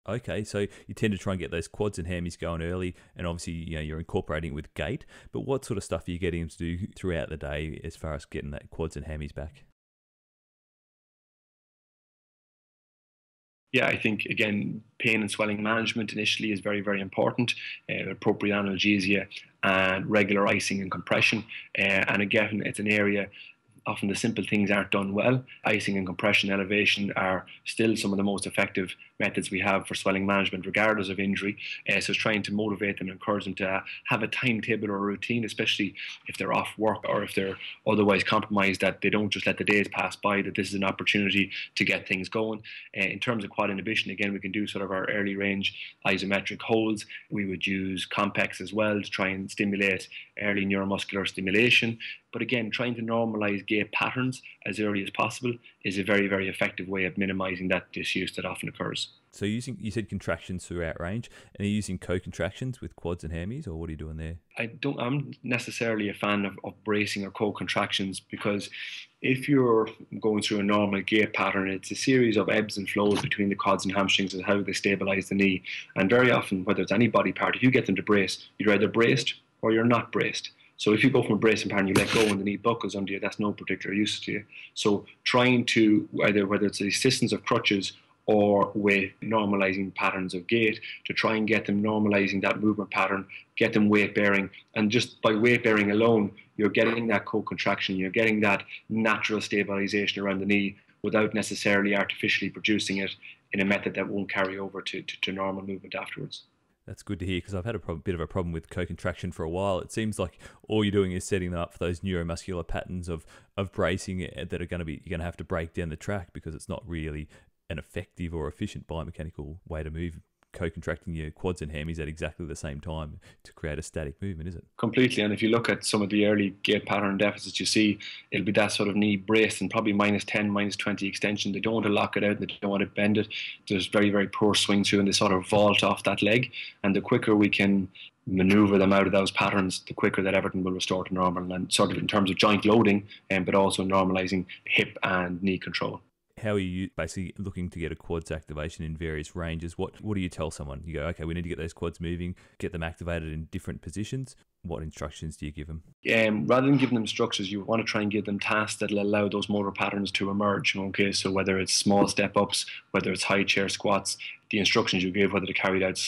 Okay, so you tend to try and get those quads and hammies going early, and obviously, you're incorporating it with gait. But what sort of stuff are you getting them to do throughout the day as far as getting that quads and hammies back? Yeah, I think again, pain and swelling management initially is very, very important. Appropriate analgesia and regular icing and compression. And again, it's an area often the simple things aren't done well. Icing and compression elevation are still some of the most effective methods we have for swelling management, regardless of injury. So it's trying to motivate them and encourage them to have a timetable or a routine, especially if they're off work or if they're otherwise compromised, that they don't just let the days pass by, that this is an opportunity to get things going. In terms of quad inhibition, again, we can do sort of our early range isometric holds. We would use complex as well to try and stimulate early neuromuscular stimulation. But again, trying to normalize gait patterns as early as possible is a very, very effective way of minimizing that disuse that often occurs. So you said contractions throughout range, and are you using co-contractions with quads and hammies, or what are you doing there? I'm necessarily a fan of bracing or co-contractions, because if you're going through a normal gait pattern, it's a series of ebbs and flows between the quads and hamstrings and how they stabilize the knee. And very often, whether it's any body part, if you get them to brace, you're either braced or you're not braced. So if you go from a bracing pattern, you let go and the knee buckles under you, that's no particular use to you. So trying to, whether it's the assistance of crutches or with normalizing patterns of gait, to try and get them normalizing that movement pattern, get them weight bearing. And just by weight bearing alone, you're getting that co-contraction, you're getting that natural stabilization around the knee without necessarily artificially producing it in a method that won't carry over to normal movement afterwards. That's good to hear, because I've had a bit of a problem with co-contraction for a while. It seems like all you're doing is setting them up for those neuromuscular patterns of bracing that are you're going to have to break down the track, because it's not really an effective or efficient biomechanical way to move co-contracting your quads and hammies at exactly the same time to create a static movement, is it? Completely. And if you look at some of the early gait pattern deficits you see, it'll be that sort of knee braced and probably -10, -20 extension. They don't want to lock it out, they don't want to bend it. There's very, very poor swing through, and they sort of vault off that leg. And the quicker we can maneuver them out of those patterns, the quicker that everything will restore to normal, and sort of in terms of joint loading, but also normalizing hip and knee control. How are you basically looking to get a quads activation in various ranges? What do you tell someone? You go, okay, we need to get those quads moving, get them activated in different positions. What instructions do you give them? Rather than giving them structures, you want to try and give them tasks that will allow those motor patterns to emerge. Okay, so whether it's small step ups, whether it's high chair squats, the instructions you give, whether they're carried out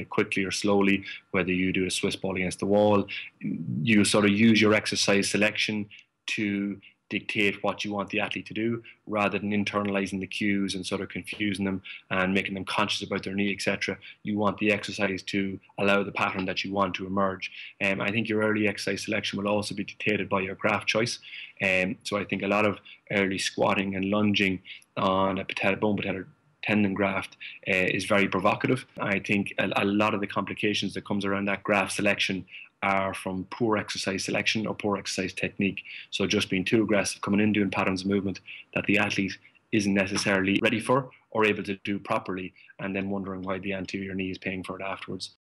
quickly or slowly, whether you do a Swiss ball against the wall, you sort of use your exercise selection to dictate what you want the athlete to do, rather than internalizing the cues and sort of confusing them and making them conscious about their knee, etc. You want the exercise to allow the pattern that you want to emerge. I think your early exercise selection will also be dictated by your graft choice. So I think a lot of early squatting and lunging on a bone patellar tendon graft is very provocative. I think a lot of the complications that comes around that graft selection are from poor exercise selection or poor exercise technique. So just being too aggressive, coming in doing patterns of movement that the athlete isn't necessarily ready for or able to do properly, and then wondering why the anterior knee is paying for it afterwards.